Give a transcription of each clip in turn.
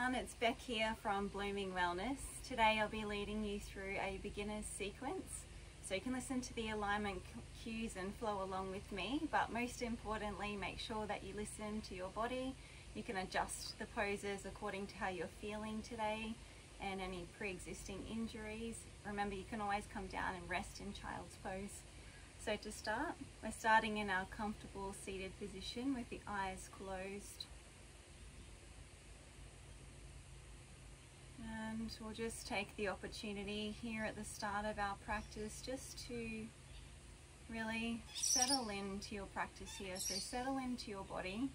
everyone, it's Beck here from Blooming Wellness. Today I'll be leading you through a beginner's sequence so you can listen to the alignment cues and flow along with me, but most importantly make sure that you listen to your body. You can adjust the poses according to how you're feeling today and any pre-existing injuries. Remember, you can always come down and rest in child's pose. So to start, we're starting in our comfortable seated position with the eyes closed. And we'll just take the opportunity here at the start of our practice just to really settle into your practice here. So settle into your body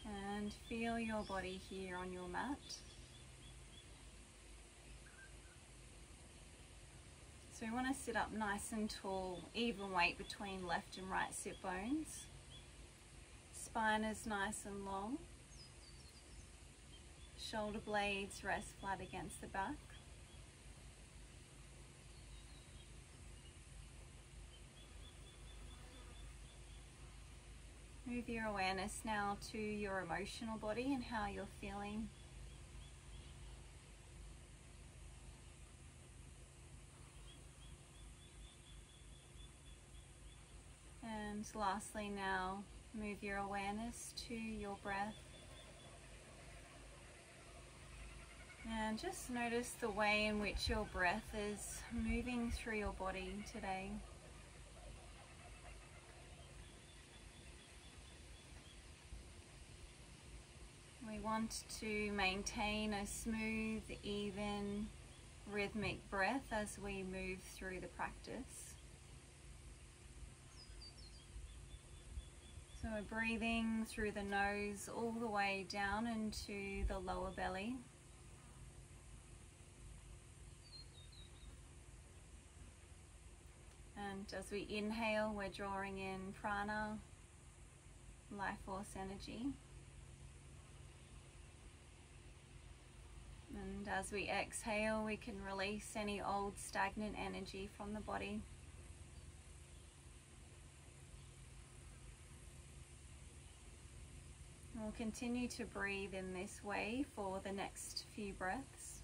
and feel your body here on your mat. So we want to sit up nice and tall, even weight between left and right sit bones. Spine is nice and long. Shoulder blades rest flat against the back. Move your awareness now to your emotional body and how you're feeling. And lastly now, move your awareness to your breath. And just notice the way in which your breath is moving through your body today. We want to maintain a smooth, even, rhythmic breath as we move through the practice. So we're breathing through the nose all the way down into the lower belly. And as we inhale, we're drawing in prana, life force energy. And as we exhale, we can release any old stagnant energy from the body. We'll continue to breathe in this way for the next few breaths.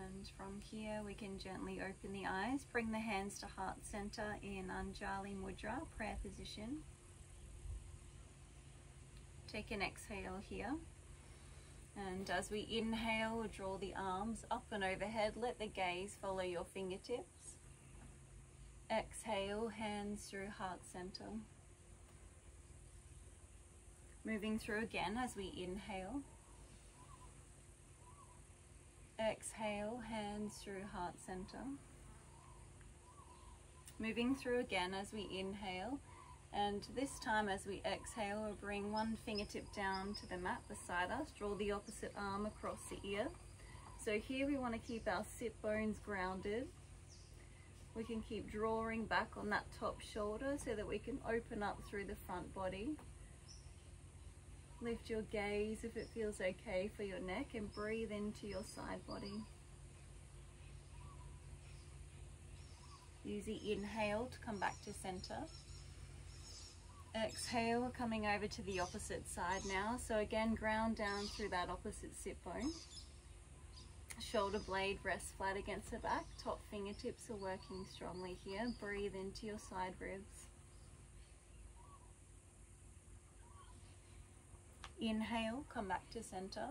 And from here we can gently open the eyes, bring the hands to heart center in Anjali Mudra, prayer position. Take an exhale here. And as we inhale, we'll draw the arms up and overhead. Let the gaze follow your fingertips. Exhale, hands through heart center. Moving through again as we inhale. Exhale, hands through heart center. Moving through again as we inhale, and this time as we exhale, we'll bring one fingertip down to the mat beside us, draw the opposite arm across the ear. So here we want to keep our sit bones grounded. We can keep drawing back on that top shoulder so that we can open up through the front body. Lift your gaze if it feels okay for your neck and breathe into your side body. Use the inhale to come back to center. Exhale, coming over to the opposite side now. So again, ground down through that opposite sit bone. Shoulder blade rests flat against the back. Top fingertips are working strongly here. Breathe into your side ribs. Inhale, come back to center.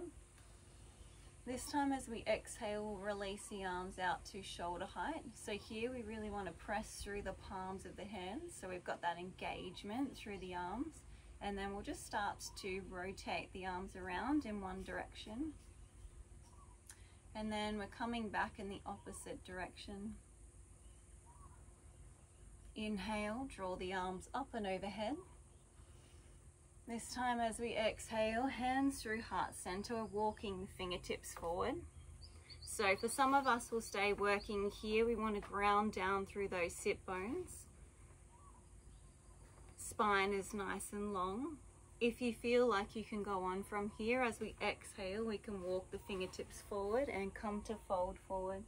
This time as we exhale, we'll release the arms out to shoulder height. So here we really want to press through the palms of the hands. So we've got that engagement through the arms. And then we'll just start to rotate the arms around in one direction. And then we're coming back in the opposite direction. Inhale, draw the arms up and overhead. This time as we exhale, hands through heart center, walking the fingertips forward. So for some of us, we'll stay working here. We want to ground down through those sit bones. spine is nice and long. If you feel like you can go on from here, as we exhale, we can walk the fingertips forward and come to fold forward.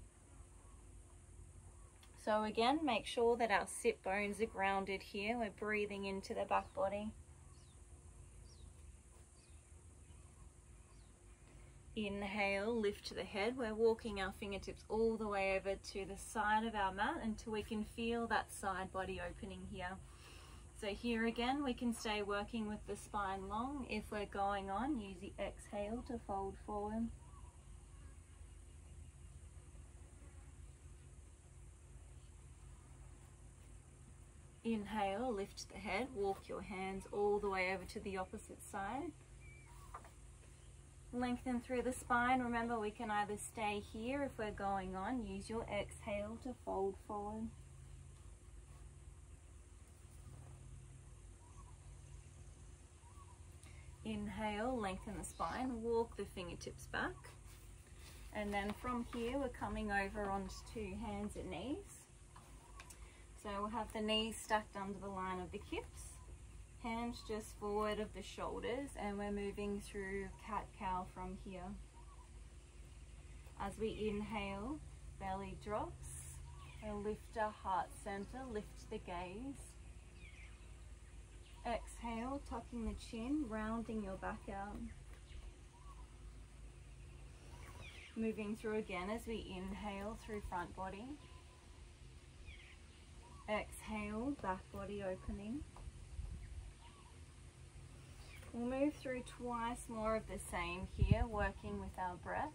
So again, make sure that our sit bones are grounded here. We're breathing into the back body. Inhale, lift the head. We're walking our fingertips all the way over to the side of our mat until we can feel that side body opening here. So here again, we can stay working with the spine long. If we're going on, use the exhale to fold forward. Inhale, lift the head, walk your hands all the way over to the opposite side. Lengthen through the spine. Remember, we can either stay here if we're going on. Use your exhale to fold forward. Inhale, lengthen the spine, walk the fingertips back. And then from here, we're coming over onto hands and knees. So we'll have the knees stacked under the line of the hips. Hands just forward of the shoulders, and we're moving through cat-cow from here. As we inhale, belly drops, and lift our heart center, lift the gaze. Exhale, tucking the chin, rounding your back out. Moving through again as we inhale through front body. Exhale, back body opening. We'll move through twice more of the same here, working with our breath.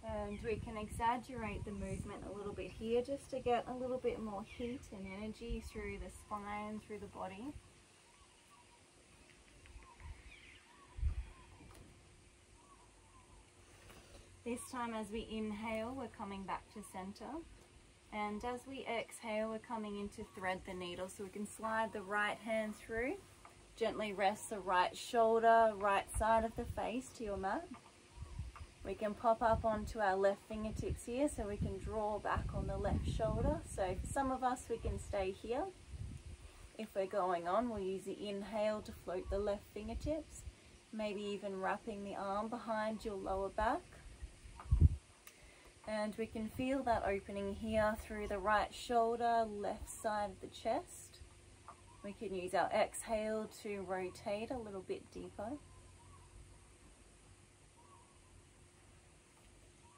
And we can exaggerate the movement a little bit here just to get a little bit more heat and energy through the spine, through the body. This time as we inhale, we're coming back to center. And as we exhale, we're coming into thread the needle. So we can slide the right hand through. Gently rest the right shoulder, right side of the face to your mat. We can pop up onto our left fingertips here so we can draw back on the left shoulder. So for some of us, we can stay here. If we're going on, we'll use the inhale to float the left fingertips, maybe even wrapping the arm behind your lower back. And we can feel that opening here through the right shoulder, left side of the chest. We can use our exhale to rotate a little bit deeper.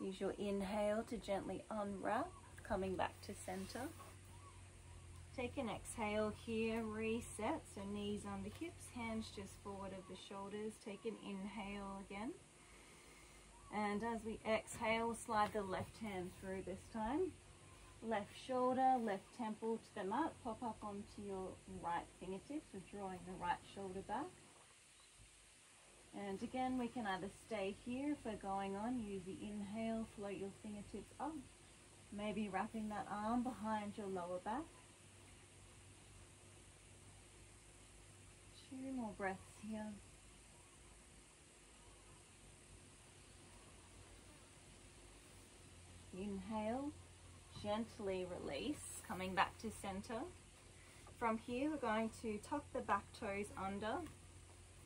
Use your inhale to gently unwrap, coming back to center. Take an exhale here, reset, so knees under hips, hands just forward of the shoulders. Take an inhale again. And as we exhale, slide the left hand through this time. Left shoulder, left temple to the mat, pop up onto your right fingertips, so drawing the right shoulder back. And again, we can either stay here if we're going on, use the inhale, float your fingertips up, maybe wrapping that arm behind your lower back. 2 more breaths here. Inhale, gently release, coming back to center. From here, we're going to tuck the back toes under,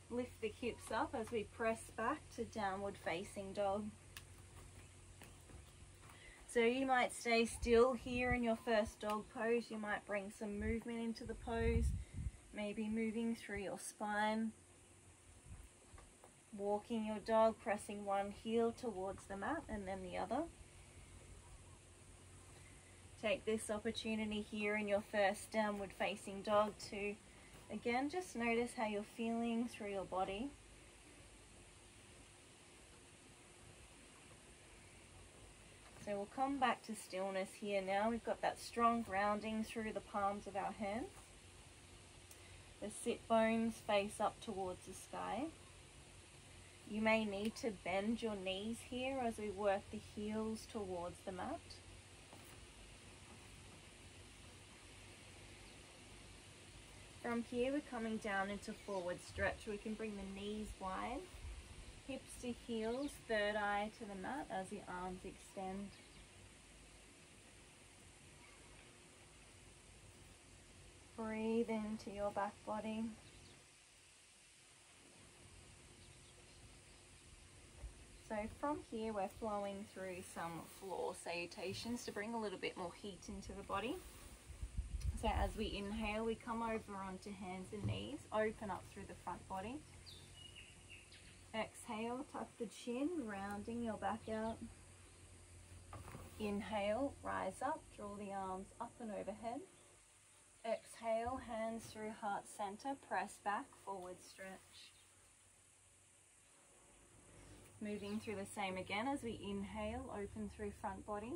lift the hips up as we press back to downward facing dog. So you might stay still here in your first dog pose. You might bring some movement into the pose, maybe moving through your spine, walking your dog, pressing one heel towards the mat and then the other. Take this opportunity here in your first downward facing dog to, again, just notice how you're feeling through your body. So we'll come back to stillness here now. We've got that strong grounding through the palms of our hands. The sit bones face up towards the sky. You may need to bend your knees here as we work the heels towards the mat. From here, we're coming down into forward stretch. We can bring the knees wide, hips to heels, third eye to the mat as the arms extend. Breathe in into your back body. So from here we're flowing through some floor salutations to bring a little bit more heat into the body. So as we inhale, we come over onto hands and knees, open up through the front body. Exhale, tuck the chin, rounding your back out. Inhale, rise up, draw the arms up and overhead. Exhale, hands through heart center, press back, forward stretch. Moving through the same again as we inhale, open through front body.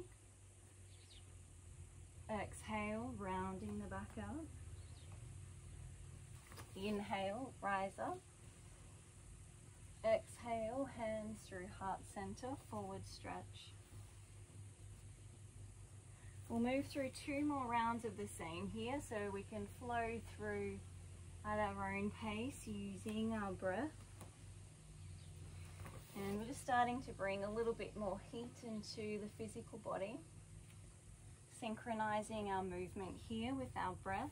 Exhale, rounding the back out. Inhale, rise up. Exhale, hands through heart center, forward stretch. We'll move through 2 more rounds of the same here so we can flow through at our own pace using our breath. And we're just starting to bring a little bit more heat into the physical body, synchronizing our movement here with our breath.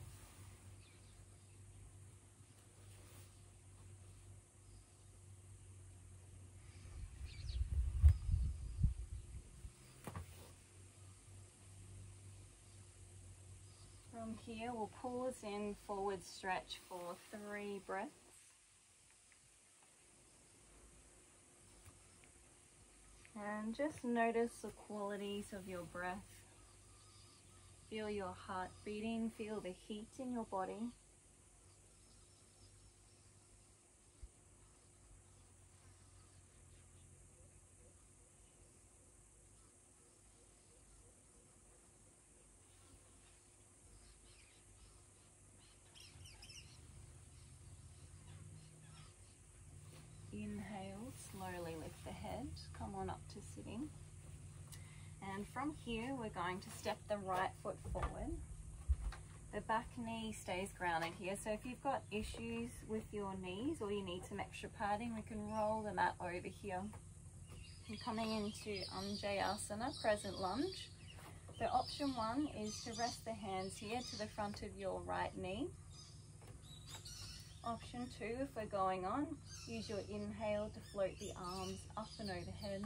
From here, we'll pause in forward stretch for 3 breaths. And just notice the qualities of your breath. Feel your heart beating, feel the heat in your body. Inhale, slowly lift the head, come on up to sitting. And from here, we're going to step the right foot forward. The back knee stays grounded here. So if you've got issues with your knees or you need some extra padding, we can roll the mat over here. And coming into Anjayasana, crescent lunge. So option 1 is to rest the hands here to the front of your right knee. Option 2, if we're going on, use your inhale to float the arms up and overhead.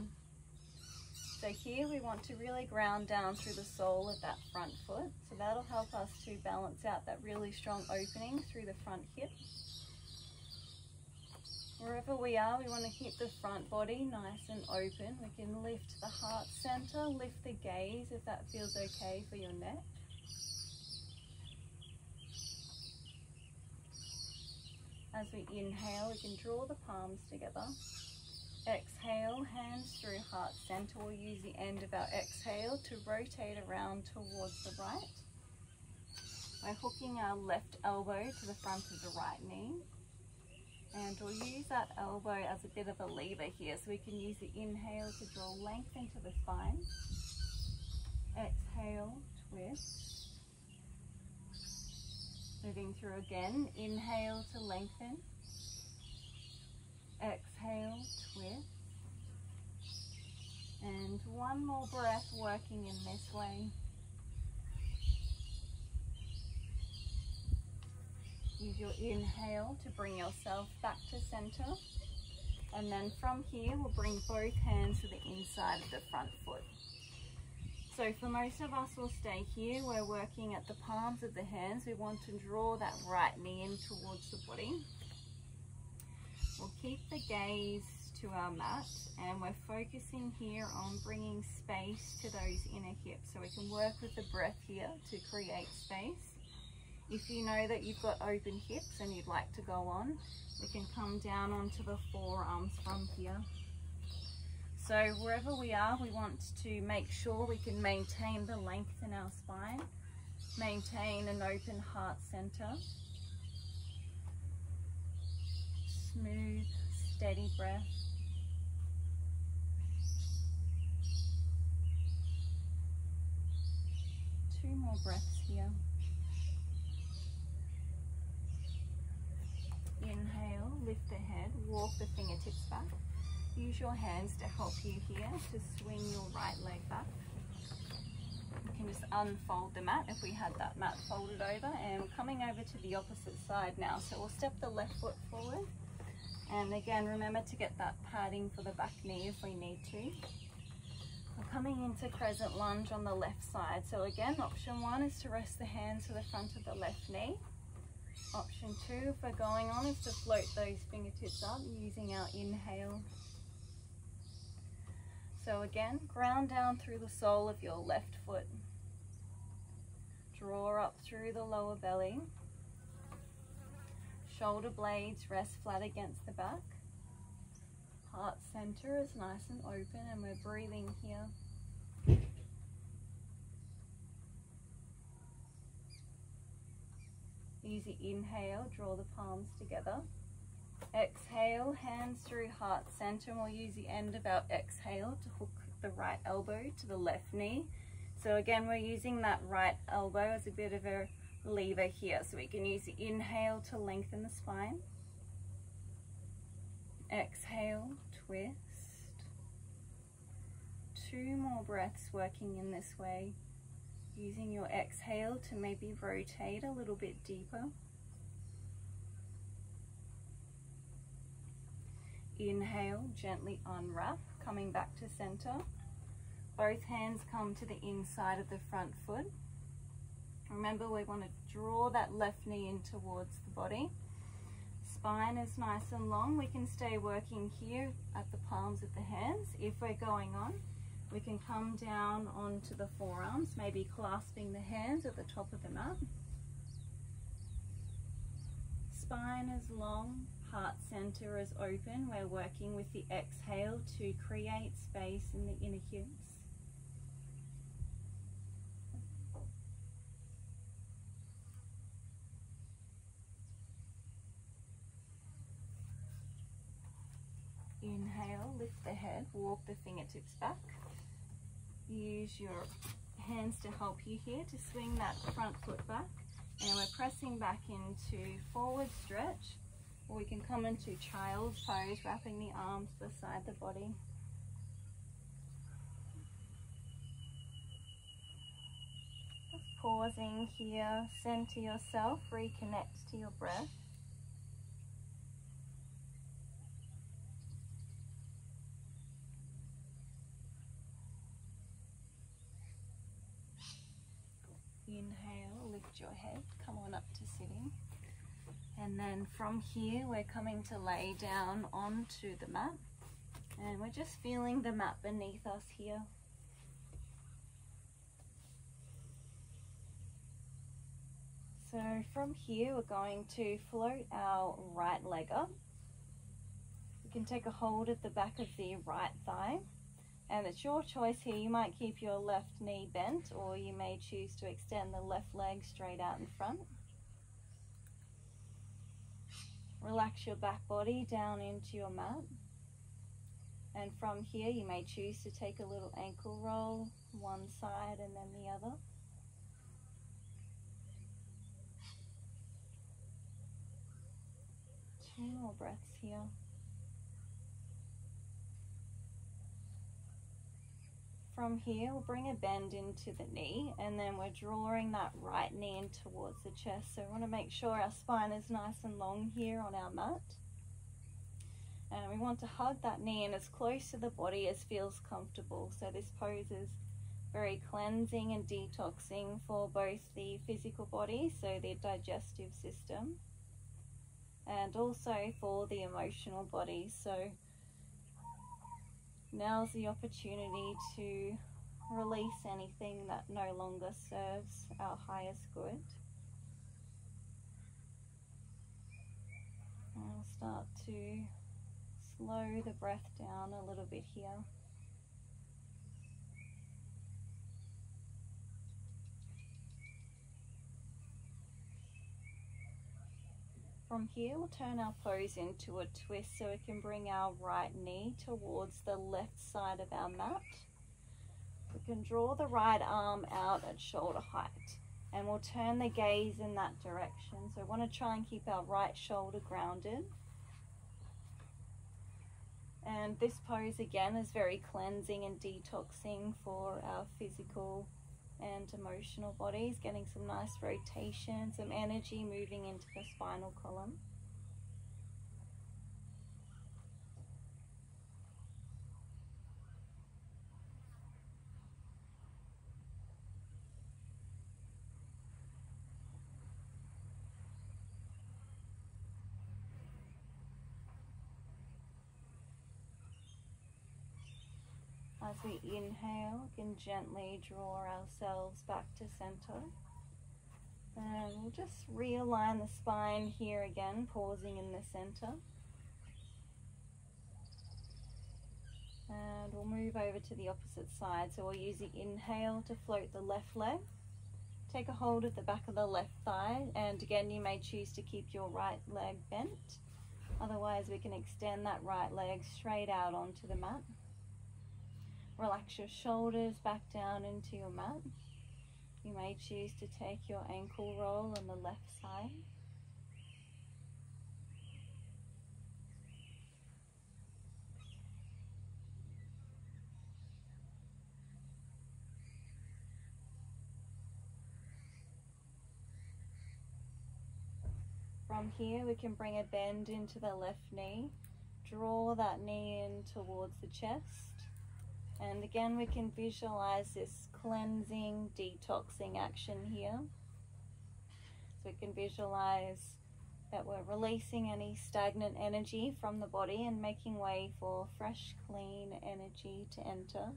So here we want to really ground down through the sole of that front foot. So that'll help us to balance out that really strong opening through the front hip. Wherever we are, we want to keep the front body nice and open. We can lift the heart center, lift the gaze if that feels okay for your neck. As we inhale, we can draw the palms together. Exhale, hands through heart center. We'll use the end of our exhale to rotate around towards the right. We're hooking our left elbow to the front of the right knee. And we'll use that elbow as a bit of a lever here. So we can use the inhale to draw length into the spine. Exhale, twist. Moving through again, inhale to lengthen. Exhale, twist. And one more breath working in this way. Use your inhale to bring yourself back to center. And then from here, we'll bring both hands to the inside of the front foot. So for most of us, we'll stay here. We're working at the palms of the hands. We want to draw that right knee in towards the body. We'll keep the gaze to our mat, and we're focusing here on bringing space to those inner hips. So we can work with the breath here to create space. If you know that you've got open hips and you'd like to go on, we can come down onto the forearms from here. So wherever we are, we want to make sure we can maintain the length in our spine, maintain an open heart center, smooth, steady breath. Two more breaths here. Inhale, lift the head, walk the fingertips back. Use your hands to help you here to swing your right leg back. We can just unfold the mat if we had that mat folded over, and we're coming over to the opposite side now. So we'll step the left foot forward, and again remember to get that padding for the back knee if we need to. We're coming into crescent lunge on the left side. So again, option 1 is to rest the hands to the front of the left knee. Option 2, if we're going on, is to float those fingertips up using our inhale. So again, ground down through the sole of your left foot. Draw up through the lower belly. Shoulder blades rest flat against the back. Heart center is nice and open, and we're breathing here. Easy inhale, draw the palms together. Exhale, hands through heart center, and we'll use the end of our exhale to hook the right elbow to the left knee. So again, we're using that right elbow as a bit of a lever here. So we can use the inhale to lengthen the spine. Exhale, twist. 2 more breaths working in this way. Using your exhale to maybe rotate a little bit deeper. Inhale, gently unwrap, coming back to center. Both hands come to the inside of the front foot. Remember, we want to draw that left knee in towards the body. Spine is nice and long. We can stay working here at the palms of the hands. If we're going on, we can come down onto the forearms, maybe clasping the hands at the top of the mat. Spine is long, heart center is open. We're working with the exhale to create space in the inner hips. Inhale, lift the head, walk the fingertips back. Use your hands to help you here to swing that front foot back. And we're pressing back into forward stretch, or we can come into child's pose, wrapping the arms beside the body. Just pausing here, center yourself, reconnect to your breath. Inhale, lift your head, come on up to sitting. And then from here, we're coming to lay down onto the mat. And we're just feeling the mat beneath us here. So from here, we're going to float our right leg up. You can take a hold of the back of the right thigh. And it's your choice here. You might keep your left knee bent, or you may choose to extend the left leg straight out in front. Relax your back body down into your mat. And from here, you may choose to take a little ankle roll, one side and then the other. Two more breaths here. From here, we'll bring a bend into the knee, and then we're drawing that right knee in towards the chest. So we want to make sure our spine is nice and long here on our mat. And we want to hug that knee in as close to the body as feels comfortable. So this pose is very cleansing and detoxing for both the physical body, so the digestive system, and also for the emotional body. So now's the opportunity to release anything that no longer serves our highest good. And we'll start to slow the breath down a little bit here. From here, we'll turn our pose into a twist so we can bring our right knee towards the left side of our mat. We can draw the right arm out at shoulder height, and we'll turn the gaze in that direction. So we want to try and keep our right shoulder grounded. And this pose again is very cleansing and detoxing for our physical and emotional bodies, getting some nice rotation, some energy moving into the spinal column. As we inhale, we can gently draw ourselves back to center. And we'll just realign the spine here again, pausing in the center. And we'll move over to the opposite side. So we'll use the inhale to float the left leg. Take a hold of the back of the left thigh, and again you may choose to keep your right leg bent. Otherwise we can extend that right leg straight out onto the mat. Relax your shoulders back down into your mat. You may choose to take your ankle roll on the left side. From here we can bring a bend into the left knee. Draw that knee in towards the chest. And again, we can visualize this cleansing, detoxing action here. So we can visualize that we're releasing any stagnant energy from the body and making way for fresh, clean energy to enter.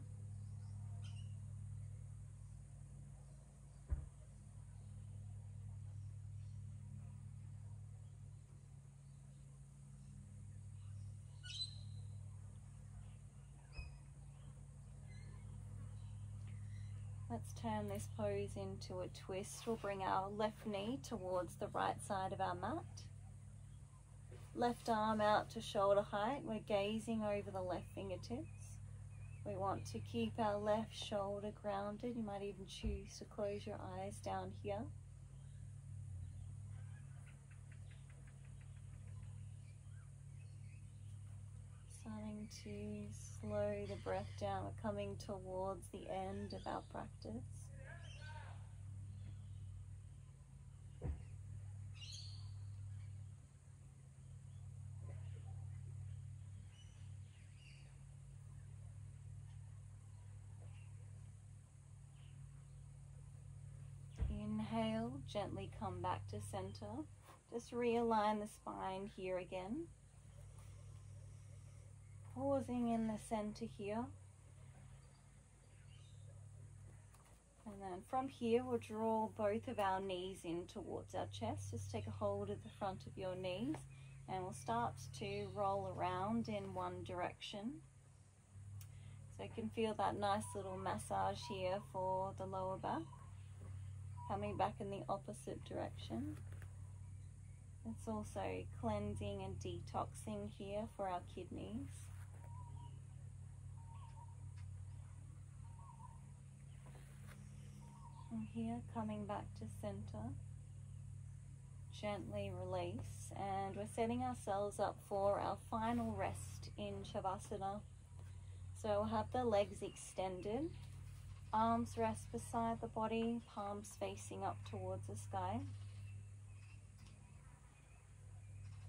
Let's turn this pose into a twist. We'll bring our left knee towards the right side of our mat. Left arm out to shoulder height. We're gazing over the left fingertips. We want to keep our left shoulder grounded. You might even choose to close your eyes down here. Starting to slow the breath down. We're coming towards the end of our practice. Inhale, gently come back to center. Just realign the spine here again. Pausing in the center here. And then from here, we'll draw both of our knees in towards our chest. Just take a hold of the front of your knees and we'll start to roll around in one direction. So you can feel that nice little massage here for the lower back. Coming back in the opposite direction. It's also cleansing and detoxing here for our kidneys. From here, coming back to center. Gently release, and we're setting ourselves up for our final rest in Shavasana. So we'll have the legs extended. Arms rest beside the body, palms facing up towards the sky.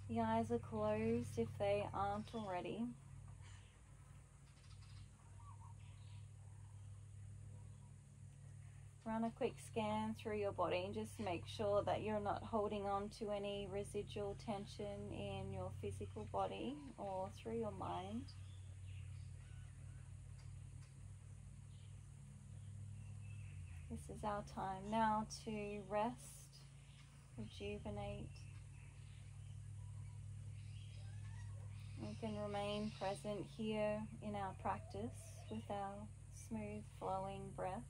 The eyes are closed if they aren't already. Run a quick scan through your body and just make sure that you're not holding on to any residual tension in your physical body or through your mind. This is our time now to rest, rejuvenate. We can remain present here in our practice with our smooth flowing breath.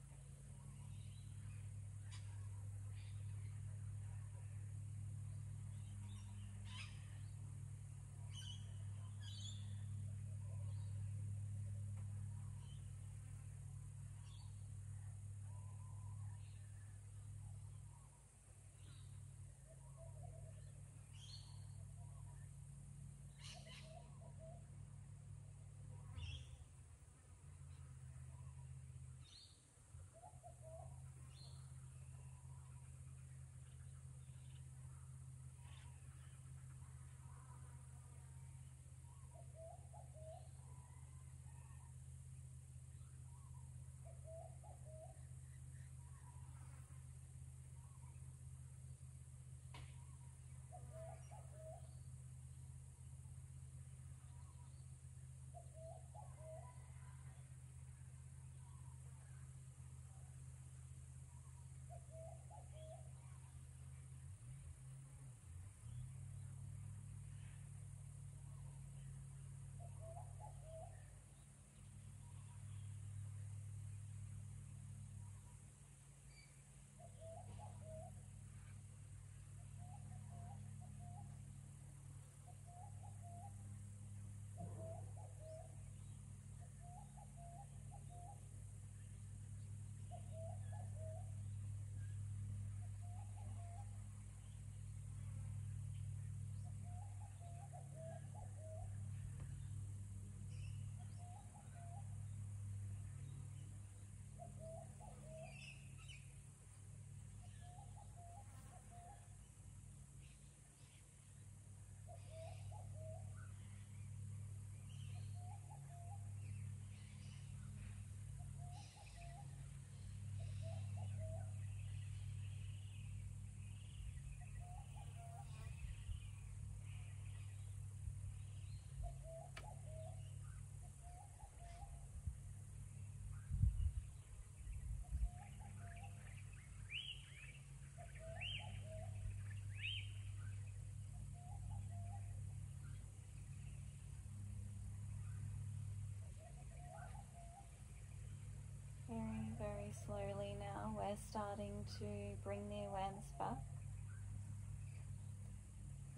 Very slowly now we're starting to bring the awareness back,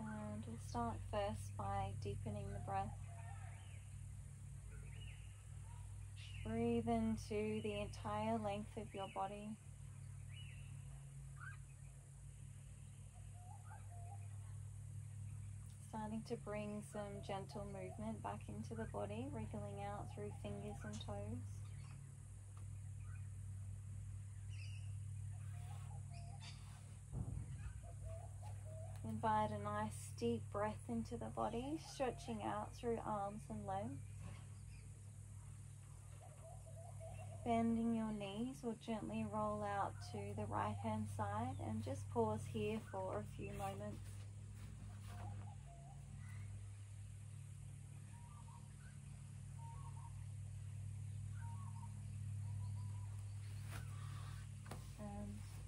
and we'll start first by deepening the breath. Breathe into the entire length of your body. Starting to bring some gentle movement back into the body, wriggling out through fingers and toes. Invite a nice deep breath into the body, stretching out through arms and legs. Bending your knees or gently roll out to the right hand side, and just pause here for a few moments.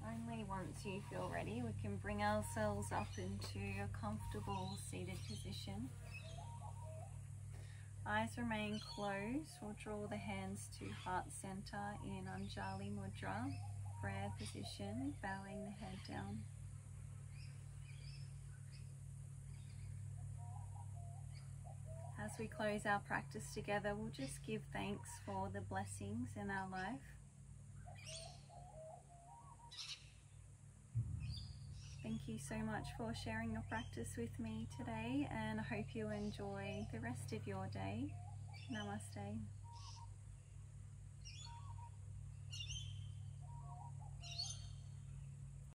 Only once you feel ready, we can bring ourselves up into a comfortable seated position. Eyes remain closed. We'll draw the hands to heart center in Anjali Mudra, prayer position, bowing the head down. As we close our practice together, we'll just give thanks for the blessings in our life. Thank you so much for sharing your practice with me today, and I hope you enjoy the rest of your day. Namaste.